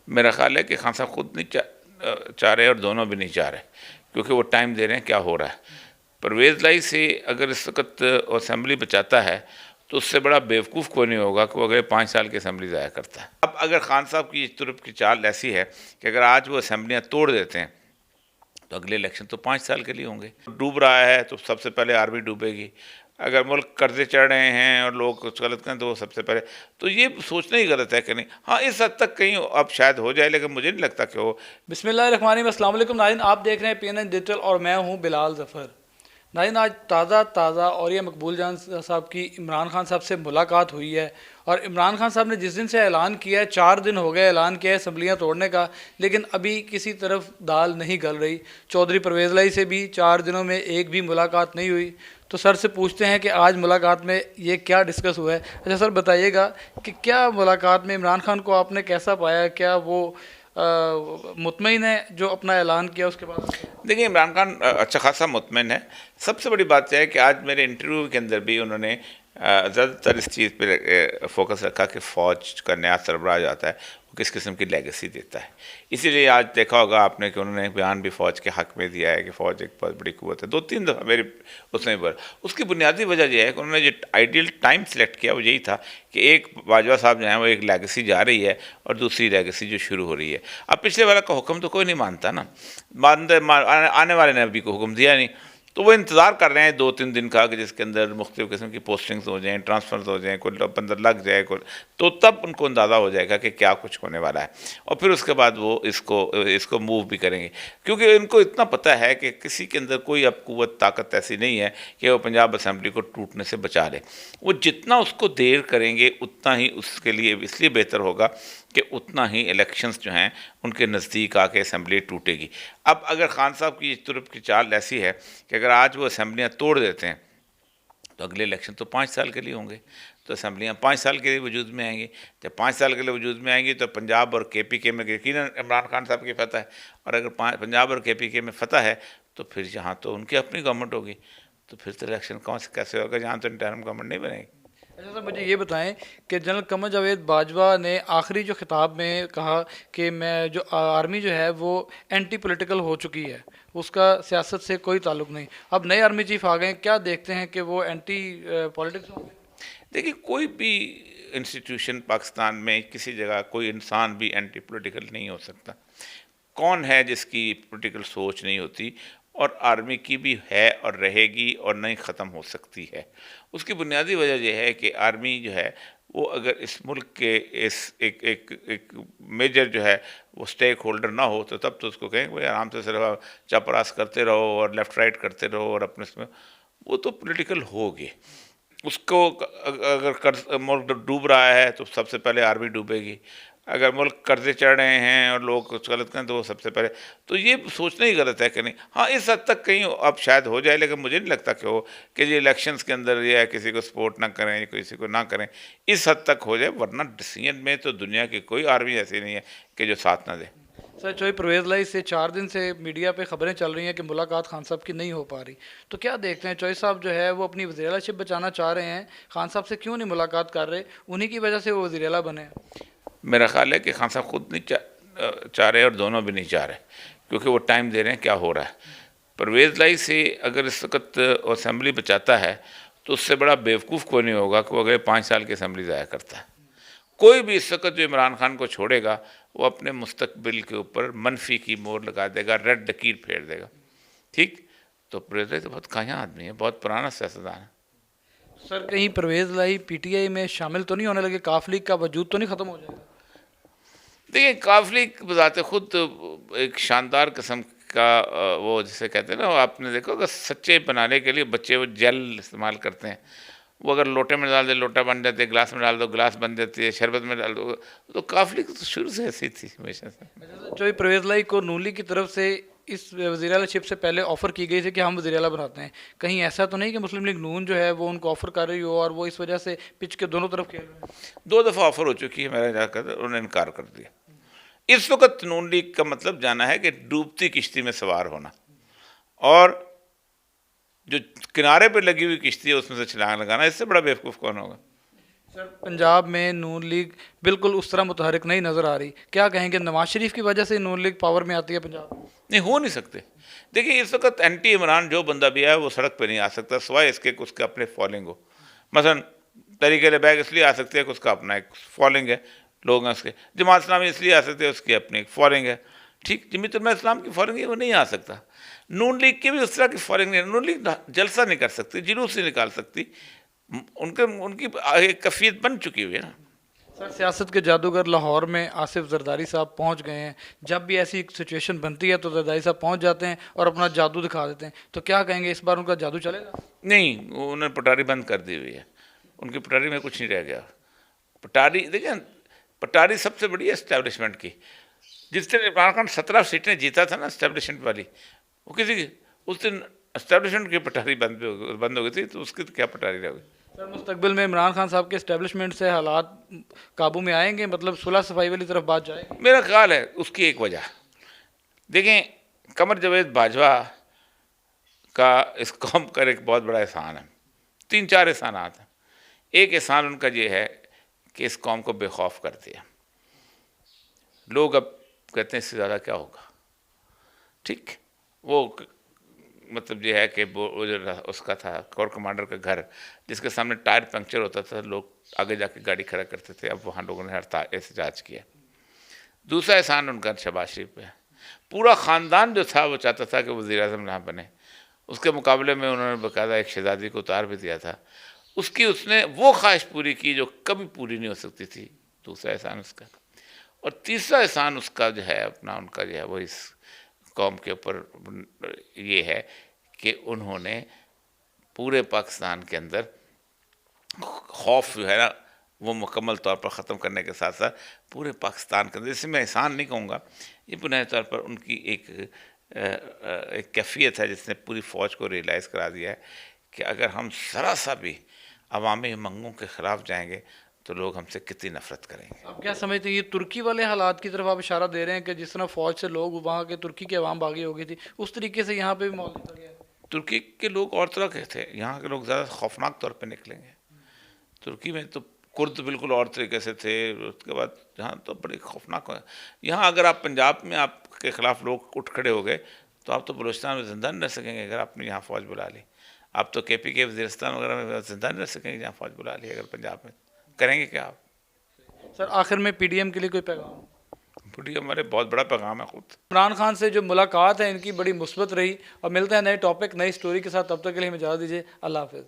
मेरा ख्याल है कि खान साहब खुद नहीं चाह रहे और दोनों भी नहीं चाह रहे, क्योंकि वो टाइम दे रहे हैं क्या हो रहा है। परवेज़ लाई से अगर इस वक्त असेंबली बचाता है तो उससे बड़ा बेवकूफ़ कोई नहीं होगा कि वो अगले 5 साल की असेंबली ज़ाया करता है। अब अगर खान साहब की इस तरफ की चाल ऐसी है कि अगर आज वो असेंबलियाँ तोड़ देते हैं तो अगले इलेक्शन तो 5 साल के लिए होंगे। डूब रहा है तो सबसे पहले आर्मी डूबेगी। अगर मुल्क कर्जे चढ़ रहे हैं और लोग कुछ गलत करें तो वो सबसे पहले, तो ये सोचना ही गलत है कि नहीं। हाँ, इस हद तक कहीं अब शायद हो जाए, लेकिन मुझे नहीं लगता कि वो। बिस्मिल्लाहिर्रहमानिर्रहीम। अस्सलाम वालेकुम नाज़रीन, आप देख रहे हैं पीएनएन डिजिटल और मैं हूं बिलाल ज़फ़र। नाज़रीन, आज ताज़ा और ये मकबूल जान साहब की इमरान खान साहब से मुलाकात हुई है। और इमरान खान साहब ने जिस दिन से ऐलान किया है, 4 दिन हो गए ऐलान किया है असम्बलियाँ तोड़ने का, लेकिन अभी किसी तरफ दाल नहीं गल रही। चौधरी परवेज़ लाई से भी 4 दिनों में एक भी मुलाकात नहीं हुई। तो सर से पूछते हैं कि आज मुलाकात में ये क्या डिस्कस हुआ है। अच्छा सर, बताइएगा कि क्या मुलाकात में इमरान खान को आपने कैसा पाया? क्या वो मुतमईन है जो अपना ऐलान किया उसके बाद? देखिए, इमरान खान अच्छा खासा मुतमिन है। सबसे बड़ी बात यह है कि आज मेरे इंटरव्यू के अंदर भी उन्होंने ज़्यादातर इस चीज़ पे फोकस रखा कि फ़ौज का नया सरबराह आता है वो किस किस्म की लेगेसी देता है। इसीलिए आज देखा होगा आपने कि उन्होंने बयान भी फ़ौज के हक़ में दिया है कि फ़ौज एक बहुत बड़ी क़ुव्वत है। 2-3 दफ़ा मेरी उसमें पर उसकी बुनियादी वजह यह है कि उन्होंने जो आइडियल टाइम सेलेक्ट किया वो यही था कि एक बाजवा साहब जो हैं वो एक लेगेसी जा रही है और दूसरी लेगेसी जो शुरू हो रही है। अब पिछले वाला का हुक्म तो कोई नहीं मानता ना, आने वाले ने अभी को हुक्म दिया नहीं, तो वो इंतज़ार कर रहे हैं 2-3 दिन का कि जिसके अंदर मुख्तलिफ़ किस्म की पोस्टिंग्स हो जाएँ, ट्रांसफ़र्स हो जाएँ, कोई बंदा लग जाए कोई, तो तब उनको अंदाज़ा हो जाएगा कि क्या कुछ होने वाला है। और फिर उसके बाद वो इसको मूव भी करेंगे, क्योंकि इनको इतना पता है कि किसी के अंदर कोई अब क़ुव्वत ताकत ऐसी नहीं है कि वो पंजाब असेंबली को टूटने से बचा ले। वो जितना उसको देर करेंगे उतना ही उसके लिए इसलिए बेहतर होगा कि उतना ही इलेक्शंस जो हैं उनके नज़दीक आके असेंबली टूटेगी। अब अगर खान साहब की इस तरफ की चाल ऐसी है कि अगर आज वो असेंबलियाँ तोड़ देते हैं तो अगले इलेक्शन तो 5 साल के लिए होंगे, तो असेंबलियाँ 5 साल के लिए वजूद में आएंगी। जब 5 साल के लिए वजूद में आएंगी तो पंजाब और KPK में यकीनन इमरान खान साहब की फतह है। और अगर पंजाब और KPK में फतह है तो फिर यहाँ तो उनकी अपनी गवर्नमेंट होगी, तो फिर तो इलेक्शन कौन से कैसे होगा, जहाँ तो इंटरिम गवर्नमेंट नहीं बनेगी। अच्छा सर, मुझे ये बताएं कि जनरल कमर जावेद बाजवा ने आखिरी जो खिताब में कहा कि मैं जो आर्मी जो है वो एंटी पॉलिटिकल हो चुकी है, उसका सियासत से कोई ताल्लुक नहीं। अब नए आर्मी चीफ आ गए, क्या देखते हैं कि वो एंटी पॉलिटिक्स होंगे? देखिए, कोई भी इंस्टीट्यूशन पाकिस्तान में किसी जगह कोई इंसान भी एंटी पॉलिटिकल नहीं हो सकता। कौन है जिसकी पॉलिटिकल सोच नहीं होती, और आर्मी की भी है और रहेगी और नहीं ख़त्म हो सकती है। उसकी बुनियादी वजह यह है कि आर्मी जो है वो अगर इस मुल्क के इस एक मेजर जो है वो स्टेक होल्डर ना हो तो तब तो उसको कहेंगे भाई आराम से सिर्फ आप चपरास करते रहो और लेफ़्ट राइट करते रहो और अपने इसमें, वो तो पॉलिटिकल होगी। उसको अगर मुल्क डूब रहा है तो सबसे पहले आर्मी डूबेगी। अगर मुल्क कर्जे चढ़ रहे हैं और लोग कुछ गलत करें तो वो सबसे पहले, तो ये सोचना ही गलत है कि नहीं। हाँ, इस हद तक कहीं अब शायद हो जाए, लेकिन मुझे नहीं लगता कि वो कि ये इलेक्शंस के अंदर ये है किसी को सपोर्ट ना करें किसी को ना करें, इस हद तक हो जाए। वरना डिसीजन में तो दुनिया की कोई आर्मी ऐसी नहीं है कि जो साथ ना दे। सर, चौधरी परवेज़ लाई से 4 दिन से मीडिया पे खबरें चल रही हैं कि मुलाकात खान साहब की नहीं हो पा रही। तो क्या देखते हैं, चौधरी साहब जो है वो अपनी वज़ीर-ए-आला-शिप बचाना चाह रहे हैं, खान साहब से क्यों नहीं मुलाकात कर रहे? उन्हीं की वजह से वो वज़ीर-ए-आला बने हैं। मेरा ख्याल है कि खान साहब खुद नहीं चाह रहे और दोनों भी नहीं चाह रहे, क्योंकि वो टाइम दे रहे हैं क्या हो रहा है। परवेज़ लाई से अगर इस वक्त असेंबली बचाता है तो उससे बड़ा बेवकूफ़ कोई नहीं होगा कि वो अगले 5 साल की असेंबली ज़ाया करता है। कोई भी इस वक्त जो इमरान खान को छोड़ेगा वो अपने मुस्तकबिल के ऊपर मनफी की मोहर लगा देगा, रेड लकीर फेर देगा। ठीक, तो परवेज़ लाई तो बहुत काया आदमी है, बहुत पुराना सियासतदान है। सर, कहीं परवेज़ लाई पीटीआई में शामिल तो नहीं होने लगे? काफ लीग का वजूद तो नहीं ख़त्म हो जाएगा? देखिए, काफ़िली बज़ाते खुद एक शानदार किस्म का वो जिसे कहते हैं ना, आपने देखा होगा सच्चे बनाने के लिए बच्चे वो जेल इस्तेमाल करते हैं। वो अगर लोटे में डाल दे लोटा बन जाती है, गिलास में डाल दो गिलास बन जाती है, शरबत में डाल दो। तो काफ़िली तो शुरू से ऐसी थी हमेशा से। अच्छा सर, चौधरी परवेज़ लाई को नून लीग की तरफ से इस वज़ीर-ए-आला-शिप से पहले ऑफ़र की गई थी कि हम वज़ीर-ए-आला बनाते हैं। कहीं ऐसा तो नहीं कि मुस्लिम लीग नून जो है वो उनको ऑफ़र कर रही हो और वो इस वजह से पिच के दोनों तरफ खेल रहे हैं? 2 दफ़ा ऑफ़र हो चुकी है, मेरा जाकर उन्होंने इनकार कर दिया। इस वक़्त नून लीग का मतलब जाना है कि डूबती किश्ती में सवार होना, और जो किनारे पे लगी हुई किश्ती है उसमें से छलांग लगाना। इससे बड़ा बेवकूफ़ कौन होगा। सर पंजाब में नून लीग बिल्कुल उस तरह मुतहरिक नहीं नज़र आ रही, क्या कहेंगे नवाज शरीफ की वजह से नून लीग पावर में आती है पंजाब में? नहीं, हो नहीं सकते। देखिए इस वक्त एंटी इमरान जो बंदा भी है वो सड़क पे नहीं आ सकता सिवाय इसके कि उसके अपने फॉलोइंग हो। मसलन तहरीक बैग इसलिए आ सकती है कि उसका अपना एक फॉलोइंग है, लोग हैं उसके। जमात इस्लामी इसलिए आ सकते हैं, उसकी अपनी एक फॉलोइंग है। ठीक, जमीयत उलमा इस्लाम की फॉलोइंग है, वो नहीं आ सकता। नून लीग की भी उस तरह की फॉलोइंग नहीं है। नून लीग जलसा नहीं कर सकती, जुलूस नहीं निकाल सकती। उनके उनकी एक कैफियत बन चुकी हुई है ना। सर सियासत के जादूगर लाहौर में आसिफ जरदारी साहब पहुंच गए हैं, जब भी ऐसी सिचुएशन बनती है तो जरदारी साहब पहुंच जाते हैं और अपना जादू दिखा देते हैं, तो क्या कहेंगे इस बार उनका जादू चलेगा? नहीं, वो उन्होंने पटारी बंद कर दी हुई है। उनकी पटारी में कुछ नहीं रह गया। पटारी देखिए, पटारी सबसे बड़ी है इस्टेब्लिशमेंट की। जिस दिन इमरान खान 17 सीटें जीता था ना इस्टेब्लिशमेंट वाली, वो किसी की उस दिन इस्टेब्लिशमेंट की पटारी बंद हो गई थी, तो उसकी तो क्या पटारी रह गई। सर मुस्तकबिल में इमरान खान साहब के इस्टेब्लिशमेंट से हालात काबू में आएंगे, मतलब सुलह सफाई वाली तरफ बात जाएगी? मेरा ख्याल है उसकी एक वजह, देखें कमर जावेद बाजवा का इस कौम का एक बहुत बड़ा एहसान है। 3-4 एहसानात हैं। एक एहसान उनका ये है कि इस कौम को बेखौफ कर दिया। लोग अब कहते हैं इससे ज़्यादा क्या होगा। ठीक, वो मतलब ये है कि वो जो उसका था कोर कमांडर का घर, जिसके सामने टायर पंक्चर होता था, लोग आगे जाके गाड़ी खड़ा करते थे, अब वहाँ लोगों ने हड़ताल एहतजाज किया। दूसरा एहसान उनका शहबाज शरीफ पे है। पूरा ख़ानदान जो था वो चाहता था कि वज़ीर आज़म ना बने, उसके मुकाबले में उन्होंने बाकायदा एक शहज़ादी को उतार भी दिया था। उसकी उसने वो ख्वाहिश पूरी की जो कभी पूरी नहीं हो सकती थी। दूसरा एहसान उसका। और तीसरा एहसान उसका जो है अपना, उनका जो है वो इस कौम के ऊपर ये है कि उन्होंने पूरे पाकिस्तान के अंदर खौफ जो है ना वो मुकम्मल तौर पर ख़त्म करने के साथ साथ पूरे पाकिस्तान के अंदर, जिसे मैं एहसान नहीं कहूँगा, ये बुनियादी तौर पर उनकी एक कैफियत है जिसने पूरी फ़ौज को रियलाइज़ करा दिया है कि अगर हम ज़रा सा भी अवामी मंगों के ख़िलाफ़ जाएंगे तो लोग हमसे कितनी नफ़रत करेंगे। आप क्या समझते हैं ये तुर्की वाले हालात की तरफ आप इशारा दे रहे हैं कि जिस तरह फ़ौज से लोग वहाँ के तुर्की के अवाम बागी हो गई थी, उस तरीके से यहाँ पे भी माहौल निकल गया है? तुर्की के लोग और तरह के थे, यहाँ के लोग ज़्यादा खौफनाक तौर पे निकलेंगे। तुर्की में तो कुर्द बिल्कुल और तरीके से थे, उसके बाद यहाँ तो बड़े खौफनाक है। यहाँ अगर आप पंजाब में आपके ख़िलाफ़ लोग उठ खड़े हो गए तो आप तो बलूचिस्तान में ज़िंदा नहीं रह सकेंगे अगर आपने यहाँ फ़ौज बुला ली। आप तो KP के वज़ीरिस्तान वगैरह में ज़िंदा नहीं रह सकेंगे जहाँ फ़ौज बुला ली। अगर पंजाब में करेंगे क्या आप? सर आखिर में PDM के लिए कोई पैगाम? बड़ी हमारे बहुत बड़ा पैगाम है खुद। इमरान खान से जो मुलाकात है इनकी बड़ी मुस्बत रही, और मिलते हैं नए टॉपिक नई स्टोरी के साथ, तब तक के लिए हमें इजाज़त दीजिए। अल्लाह हाफ़िज़।